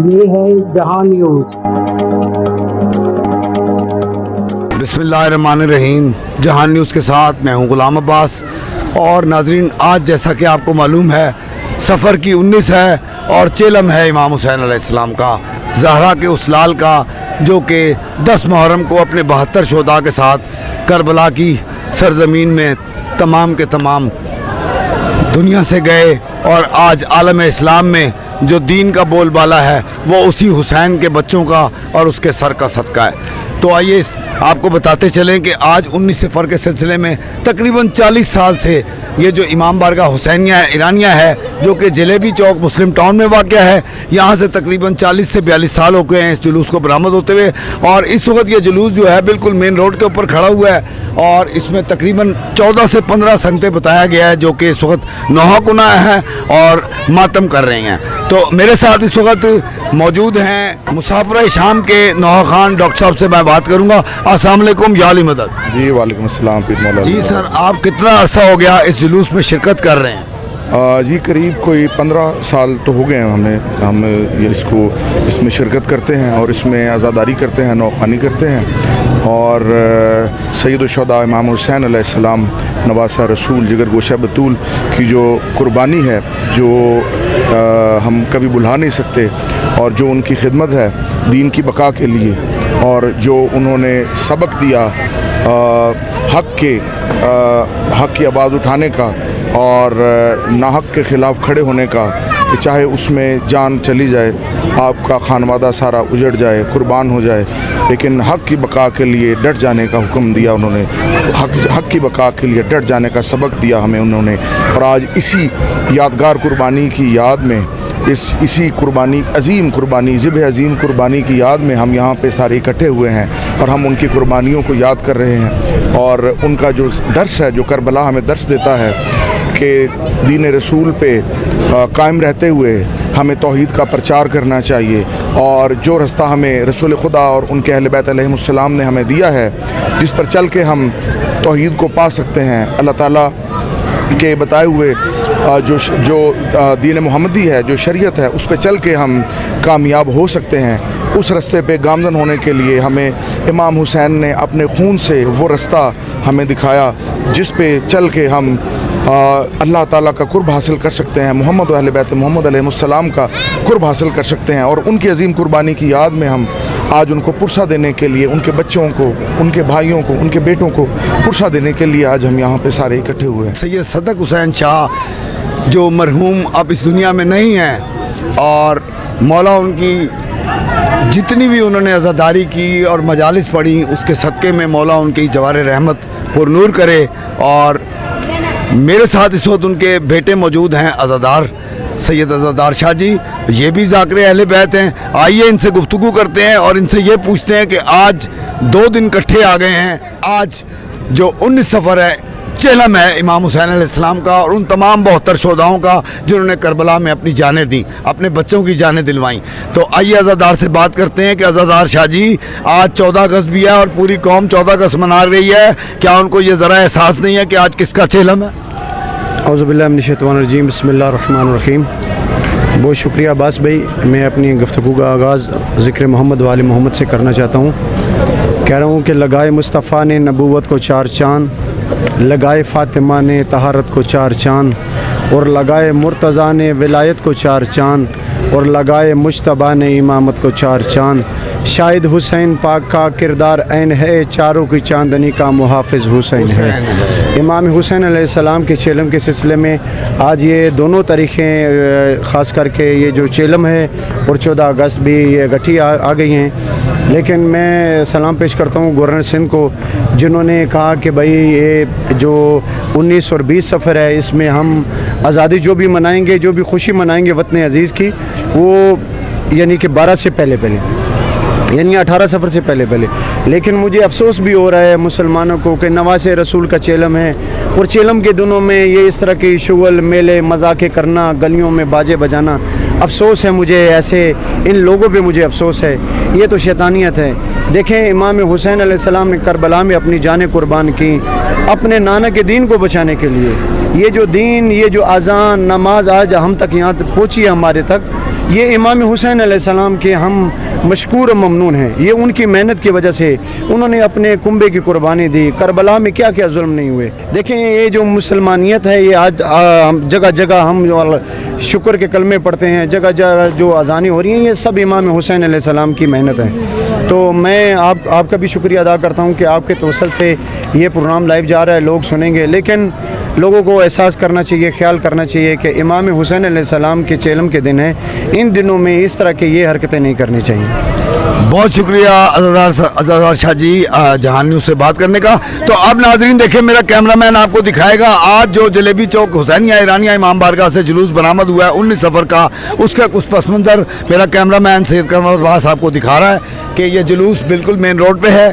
یہ ہے جہاں نیوز۔ بسم اللہ الرحمن الرحیم۔ جہاں نیوز کے ساتھ میں ہوں غلام عباس۔ اور ناظرین، آج جیسا کہ آپ کو معلوم ہے سفر کی 19 ہے اور چیلم ہے امام حسین علیہ السلام کا، زہرا کے اس لال کا جو کہ 10 محرم کو اپنے 72 شہداء کے ساتھ کربلا کی سرزمین میں تمام کے تمام دنیا سے گئے، اور آج عالم اسلام میں جو دین کا بول بالا ہے وہ اسی حسین کے بچوں کا اور اس کے سر کا صدقہ ہے۔ تو آئیے آپ کو بتاتے چلیں کہ آج 19 صفر کے سلسلے میں تقریباً 40 سال سے یہ جو امام بارگاہ حسینیہ ایرانیہ ہے جو کہ جلیبی چوک مسلم ٹاؤن میں واقع ہے، یہاں سے تقریباً 40 سے 42 سال ہو گئے ہیں اس جلوس کو برآمد ہوتے ہوئے، اور اس وقت یہ جلوس جو ہے بالکل مین روڈ کے اوپر کھڑا ہوا ہے، اور اس میں تقریباً 14 سے 15 سنگتیں بتایا گیا ہے جو کہ اس وقت نوحہ کنہ ہیں اور ماتم کر رہی ہیں۔ تو میرے ساتھ اس وقت موجود ہیں مسافرہ شام کے نوحہ خان ڈاکٹر صاحب سے میں بات کروں گا۔ السلام علیکم، یا علی مدد۔ جی وعلیکم السلام پیر مولانا۔ جی سر، آپ کتنا عرصہ ہو گیا اس جلوس میں شرکت کر رہے ہیں؟ جی قریب کوئی 15 سال تو ہو گئے ہیں ہم اس میں شرکت کرتے ہیں اور اس میں عزاداری کرتے ہیں، نوخوانی کرتے ہیں، اور سید الشہداء امام حسین علیہ السلام نواسہ رسول جگر گوشہ بطول کی جو قربانی ہے جو ہم کبھی بھلا نہیں سکتے، اور جو ان کی خدمت ہے دین کی بقا کے لیے، اور جو انہوں نے سبق دیا حق کی آواز اٹھانے کا اور ناحق کے خلاف کھڑے ہونے کا، کہ چاہے اس میں جان چلی جائے، آپ کا خانوادہ سارا اجڑ جائے، قربان ہو جائے، لیکن حق کی بقا کے لیے ڈٹ جانے کا حکم دیا انہوں نے، حق کی بقا کے لیے ڈٹ جانے کا سبق دیا ہمیں انہوں نے۔ اور آج اسی یادگار قربانی کی یاد میں، اسی قربانی عظیم قربانی ذبح عظیم قربانی کی یاد میں ہم یہاں پہ سارے اکٹھے ہوئے ہیں، اور ہم ان کی قربانیوں کو یاد کر رہے ہیں، اور ان کا جو درس ہے، جو کربلا ہمیں درس دیتا ہے کہ دین رسول پہ قائم رہتے ہوئے ہمیں توحید کا پرچار کرنا چاہیے، اور جو رستہ ہمیں رسول خدا اور ان کے اہل بیت علیہ السلام نے ہمیں دیا ہے، جس پر چل کے ہم توحید کو پا سکتے ہیں، اللہ تعالیٰ کے بتائے ہوئے جو دین محمدی ہے، جو شریعت ہے، اس پہ چل کے ہم کامیاب ہو سکتے ہیں۔ اس رستے پہ گامزن ہونے کے لیے ہمیں امام حسین نے اپنے خون سے وہ رستہ ہمیں دکھایا جس پہ چل کے ہم اللہ تعالیٰ کا قرب حاصل کر سکتے ہیں، محمد و اہل بیت محمد علیہ السلام کا قرب حاصل کر سکتے ہیں، اور ان کی عظیم قربانی کی یاد میں ہم آج ان کو پرسہ دینے کے لیے، ان کے بچوں کو، ان کے بھائیوں کو، ان کے بیٹوں کو پرسہ دینے کے لیے آج ہم یہاں پہ سارے اکٹھے ہوئے ہیں۔ سید صدق حسین شاہ جو مرحوم اب اس دنیا میں نہیں ہیں، اور مولا ان کی جتنی بھی انہوں نے عزاداری کی اور مجالس پڑھی اس کے صدقے میں مولا ان کی جوار رحمت پر نور کرے۔ اور میرے ساتھ اس وقت ان کے بیٹے موجود ہیں عزادار سید عزادار شاہ جی، یہ بھی ذاکر اہل بیت ہیں۔ آئیے ان سے گفتگو کرتے ہیں اور ان سے یہ پوچھتے ہیں کہ آج 2 دن کٹھے آ گئے ہیں، آج جو 19 صفر ہے چیلم ہے امام حسین علیہ السلام کا اور ان تمام 72 شہداؤں کا جنہوں نے کربلا میں اپنی جانیں دیں، اپنے بچوں کی جانیں دلوائیں۔ تو آئیے عزادار سے بات کرتے ہیں کہ عزادار شاہ جی، آج 14 اگست بھی ہے اور پوری قوم 14 اگست منا رہی ہے، کیا ان کو یہ ذرا احساس نہیں ہے کہ آج کس کا چیلم ہے؟ اعوذ باللہ من الشیطان الرجیم، بسم اللہ الرحمن الرحیم۔ بہت شکریہ عباس بھائی، میں اپنی گفتگو کا آغاز ذکر محمد و آل محمد سے کرنا چاہتا ہوں۔ کہہ رہا ہوں کہ لگائے مصطفیٰ نے نبوت کو 4 چاند، لگائے فاطمہ نے طہارت کو 4 چاند، اور لگائے مرتضیٰ نے ولایت کو 4 چاند، اور لگائے مجتبیٰ نے امامت کو 4 چاند۔ شاہد حسین پاک کا کردار عین ہے، چاروں کی چاندنی کا محافظ حسین ہے۔ امام حسین علیہ السلام کے چیلم کے سلسلے میں آج یہ دونوں تاریخیں، خاص کر کے یہ جو چیلم ہے اور 14 اگست بھی یہ گٹھی آ گئی ہیں، لیکن میں سلام پیش کرتا ہوں گورنر سندھ کو، جنہوں نے کہا کہ بھائی یہ جو 19 اور 20 صفر ہے اس میں ہم آزادی جو بھی منائیں گے، جو بھی خوشی منائیں گے وطن عزیز کی، وہ یعنی کہ 12 سے پہلے یعنی 18 صفر سے پہلے لیکن مجھے افسوس بھی ہو رہا ہے مسلمانوں کو کہ نواز رسول کا چیلم ہے، اور چیلم کے دنوں میں یہ اس طرح کی شغل میلے مذاقیں کرنا، گلیوں میں باجے بجانا، افسوس ہے مجھے، ایسے ان لوگوں پہ مجھے افسوس ہے، یہ تو شیطانیت ہے۔ دیکھیں امام حسین علیہ السلام نے کربلا میں اپنی جانیں قربان کی اپنے نانا کے دین کو بچانے کے لیے، یہ جو دین، یہ جو اذان نماز آج ہم تک یہاں تک پہنچی ہے ہمارے تک، یہ امام حسین علیہ السلام کے ہم مشکور و ممنون ہیں. یہ ان کی محنت کی وجہ سے انہوں نے اپنے کنبے کی قربانی دی. کربلا میں کیا کیا ظلم نہیں ہوئے. دیکھیں یہ جو مسلمانیت ہے، یہ آج جگہ جگہ ہم جو شکر کے کلمے پڑھتے ہیں، جگہ جگہ جو اذانیں ہو رہی ہیں، یہ سب امام حسین علیہ السلام کی محنت ہے. تو میں آپ کا بھی شکریہ ادا کرتا ہوں کہ آپ کے توسل سے یہ پروگرام لائیو جا رہا ہے، لوگ سنیں گے. لیکن لوگوں کو احساس کرنا چاہیے، خیال کرنا چاہیے کہ امام حسین علیہ السلام کے چیلم کے دن ہیں، ان دنوں میں اس طرح کی یہ حرکتیں نہیں کرنی چاہیے. بہت شکریہ عزادار شاہ جی جہان نیوز سے بات کرنے کا. تو اب ناظرین دیکھیں، میرا کیمرہ مین آپ کو دکھائے گا آج جو جلیبی چوک حسینیہ ایرانیہ امام بارگاہ سے جلوس برآمد ہوا ہے 19 سفر کا، اس کا کچھ پس منظر میرا کیمرہ مین سید قمر عباس آپ کو دکھا رہا ہے کہ یہ جلوس بالکل مین روڈ پہ ہے،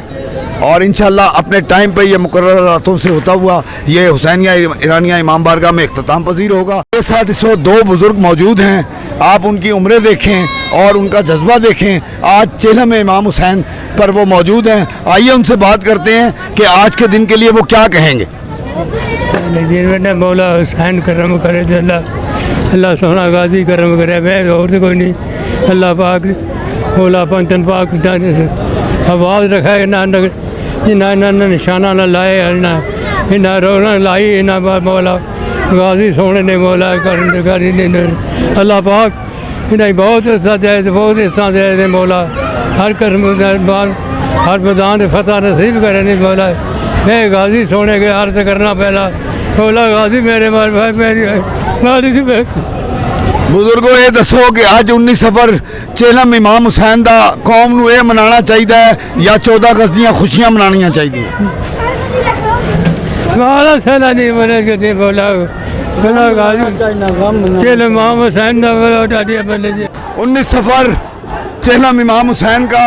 اور انشاءاللہ اپنے ٹائم پہ یہ مقررہ راتوں سے ہوتا ہوا یہ حسینیہ ایرانیہ امام بارگاہ میں اختتام پذیر ہوگا. میرے ساتھ اس وقت 2 بزرگ موجود ہیں، آپ ان کی عمریں دیکھیں اور ان کا جذبہ دیکھیں. آج چیلم امام حسین پر وہ موجود ہیں. آئیے ان سے بات کرتے ہیں کہ آج کے دن کے لیے وہ کیا کہیں گے. مولا حسین کرم کرے تو اللہ سونا غازی کرم کرے، میں اور سے کوئی نہیں. اللہ پاک مولا پنتن پاک آواز رکھے نہ نشانہ نہ لائے، نہ رونا لائی، نہ مولا غازی سونے نے مولا اللہ پاک انہیں بہت حصہ دے، بہت حصہ دے مولا. ہر ہر میدان فتح نصیب کرے نہیں مولا. میں غازی سونے کے عرض کرنا پہلا مولا غازی میرے بھائی میری غازی سے بزرگوں یہ دسو کہ اج 19 سفر چیلم امام حسین دا قوم نو یہ منانا چاہیے یا 14 اگست دیاں خوشیاں منانیاں چاہیے؟ مولا سیلا نہیں بولے کہ نہیں بولا چیلم امام حسین دا بولا 19 سفر چیلم امام حسین کا،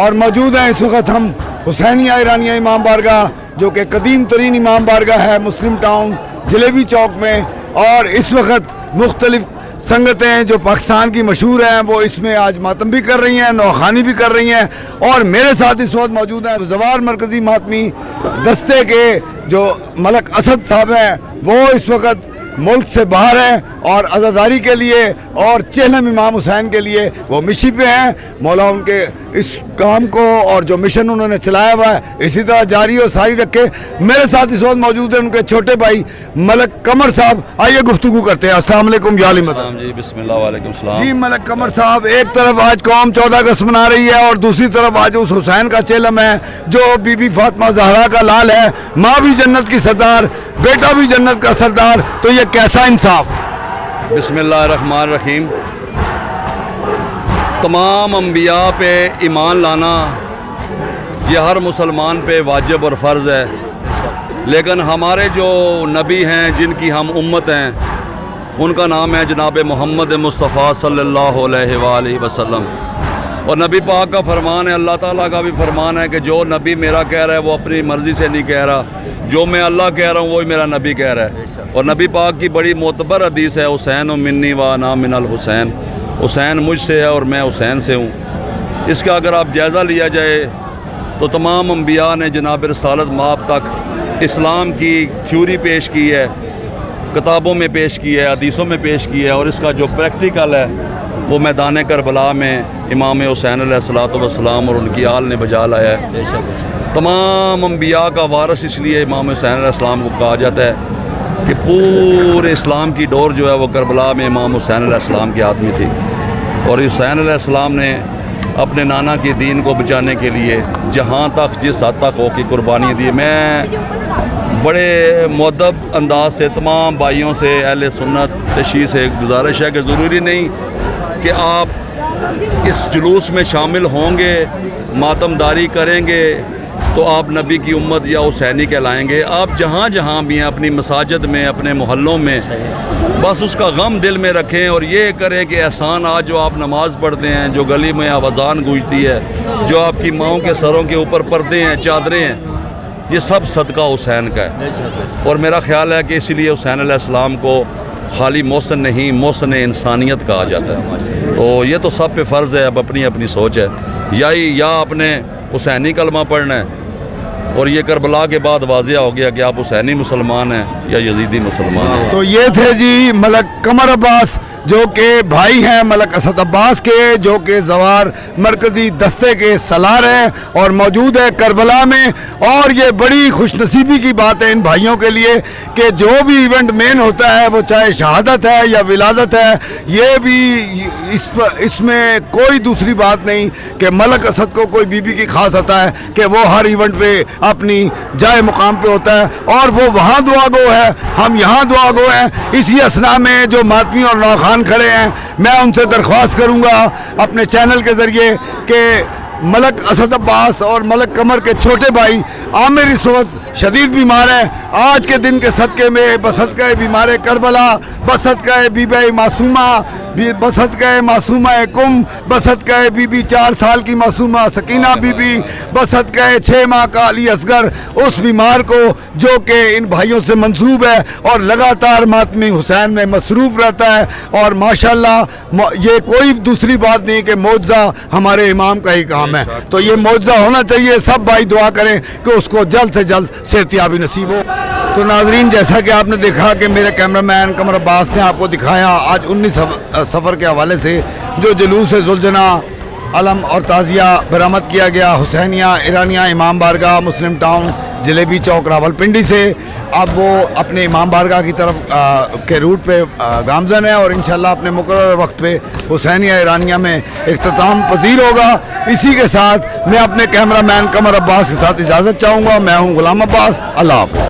اور موجود ہیں اس وقت ہم حسینیہ ایرانیہ امام بارگاہ جو کہ قدیم ترین امام بارگاہ ہے مسلم ٹاؤن جلیبی چوک میں. اور اس وقت مختلف سنگتیں جو پاکستان کی مشہور ہیں وہ اس میں آج ماتم بھی کر رہی ہیں، نوخانی بھی کر رہی ہیں. اور میرے ساتھ اس وقت موجود ہیں زوار مرکزی ماتمی دستے کے جو ملک اسد صاحب ہیں، وہ اس وقت ملک سے باہر ہیں اور عزاداری کے لیے اور چیلم امام حسین کے لیے وہ مشی پہ ہیں. مولا ان کے اس کام کو اور جو مشن انہوں نے چلایا ہوا ہے اسی طرح جاری اور ساری رکھے. میرے ساتھ اس وقت موجود ہیں ان کے چھوٹے بھائی ملک قمر صاحب. آئیے گفتگو کرتے ہیں. السلام علیکم یا علی مدد. جی بسم اللہ وعلیکم السلام. جی ملک قمر صاحب، ایک طرف آج قوم 14 اگست منا رہی ہے اور دوسری طرف آج اس حسین کا چیلم ہے جو بی بی فاطمہ زہرا کا لال ہے، ماں بھی جنت کی سردار، بیٹا بھی جنت کا سردار، تو یہ کیسا انصاف؟ بسم اللہ الرحمن الرحیم. تمام انبیاء پہ ایمان لانا یہ ہر مسلمان پہ واجب اور فرض ہے، لیکن ہمارے جو نبی ہیں جن کی ہم امت ہیں ان کا نام ہے جناب محمد مصطفیٰ صلی اللہ علیہ وآلہ وسلم. اور نبی پاک کا فرمان ہے، اللہ تعالیٰ کا بھی فرمان ہے کہ جو نبی میرا کہہ رہا ہے وہ اپنی مرضی سے نہیں کہہ رہا، جو میں اللہ کہہ رہا ہوں وہی میرا نبی کہہ رہا ہے. اور نبی پاک کی بڑی معتبر حدیث ہے، حسین و منی و انا من الحسین، حسین مجھ سے ہے اور میں حسین سے ہوں. اس کا اگر آپ جائزہ لیا جائے تو تمام انبیاء نے جناب رسالت مآب تک اسلام کی تھیوری پیش کی ہے، کتابوں میں پیش کی ہے، حدیثوں میں پیش کی ہے، اور اس کا جو پریکٹیکل ہے وہ میدان کربلا میں امام حسین علیہ السلام اور ان کی آل نے بجا لایا ہے. تمام انبیاء کا وارث اس لیے امام حسین علیہ السلام کو کہا جاتا ہے کہ پورے اسلام کی ڈور جو ہے وہ کربلا میں امام حسین علیہ السلام کے ہاتھ میں تھی. اور حسین علیہ السلام نے اپنے نانا کے دین کو بچانے کے لیے جہاں تک جس حد تک ہو کی قربانی دی. میں بڑے مؤدب انداز سے تمام بھائیوں سے اہل سنت تشیع سے گزارش ہے کہ ضروری نہیں کہ آپ اس جلوس میں شامل ہوں گے، ماتم داری کریں گے تو آپ نبی کی امت یا حسینی کہلائیں گے. آپ جہاں جہاں بھی ہیں اپنی مساجد میں، اپنے محلوں میں، بس اس کا غم دل میں رکھیں اور یہ کریں کہ احسان آج جو آپ نماز پڑھتے ہیں، جو گلی میں آوازان گونجتی ہے، جو آپ کی ماؤں کے سروں کے اوپر پردے ہیں، چادریں ہیں، یہ سب صدقہ حسین کا ہے. اور میرا خیال ہے کہ اسی لیے حسین علیہ السلام کو خالی محسن نہیں، محسن انسانیت کہا جاتا ہے. تو یہ تو سب پہ فرض ہے، اب اپنی اپنی سوچ ہے، یا اپنے حسینی کلمہ پڑھنا ہے اور یہ کربلا کے بعد واضح ہو گیا کہ آپ حسینی مسلمان ہیں یا یزیدی مسلمان ہیں. تو یہ تھے جی ملک قمر عباس جو کہ بھائی ہیں ملک اسد عباس کے، جو کہ زوار مرکزی دستے کے سالار ہیں اور موجود ہے کربلا میں. اور یہ بڑی خوش نصیبی کی بات ہے ان بھائیوں کے لیے کہ جو بھی ایونٹ مین ہوتا ہے وہ چاہے شہادت ہے یا ولادت ہے، یہ بھی اس میں کوئی دوسری بات نہیں کہ ملک اسد کو کوئی بی بی کی خاص آتا ہے کہ وہ ہر ایونٹ پہ اپنی جائے مقام پہ ہوتا ہے اور وہ وہاں دعا گو ہے، ہم یہاں دعا گو ہیں. اسی اسنا میں جو ماتمی اور نوخان کھڑے ہیں، میں ان سے درخواست کروں گا اپنے چینل کے ذریعے کہ ملک اسد عباس اور ملک قمر کے چھوٹے بھائی عامر اس وقت شدید بیمار ہیں. آج کے دن کے صدقے میں بصدقہ بیمار کربلا، بصدقہ بی بی معصومہ، بصدقہ معصومہ کم، بصدقہ بی بی 4 سال کی معصومہ سکینہ بی بی، بصدقہ 6 ماہ کا علی اصغر، اس بیمار کو جو کہ ان بھائیوں سے منسوب ہے اور لگاتار ماتمی حسین میں مصروف رہتا ہے. اور ماشاءاللہ یہ کوئی دوسری بات نہیں کہ معجزہ ہمارے امام کا ہی کام ہے، تو یہ معجزہ ہونا چاہیے. سب بھائی دعا کریں کہ اس کو جلد سے جلد صحتیابی نصیب ہو. تو ناظرین، جیسا کہ آپ نے دیکھا کہ میرے کیمرہ مین قمر عباس نے آپ کو دکھایا آج 19 سفر کے حوالے سے جو جلوس زلجنا علم اور تعزیہ برآمد کیا گیا حسینیہ ایرانیہ امام بارگاہ مسلم ٹاؤن جلیبی چوک راولپنڈی سے، اب وہ اپنے امام بارگاہ کی طرف کے روٹ پہ گامزن ہے اور انشاءاللہ اپنے مقررہ وقت پہ حسینیہ ایرانیہ میں اختتام پذیر ہوگا. اسی کے ساتھ میں اپنے کیمرہ مین قمر عباس کے ساتھ اجازت چاہوں گا. میں ہوں غلام عباس. اللہ حافظ.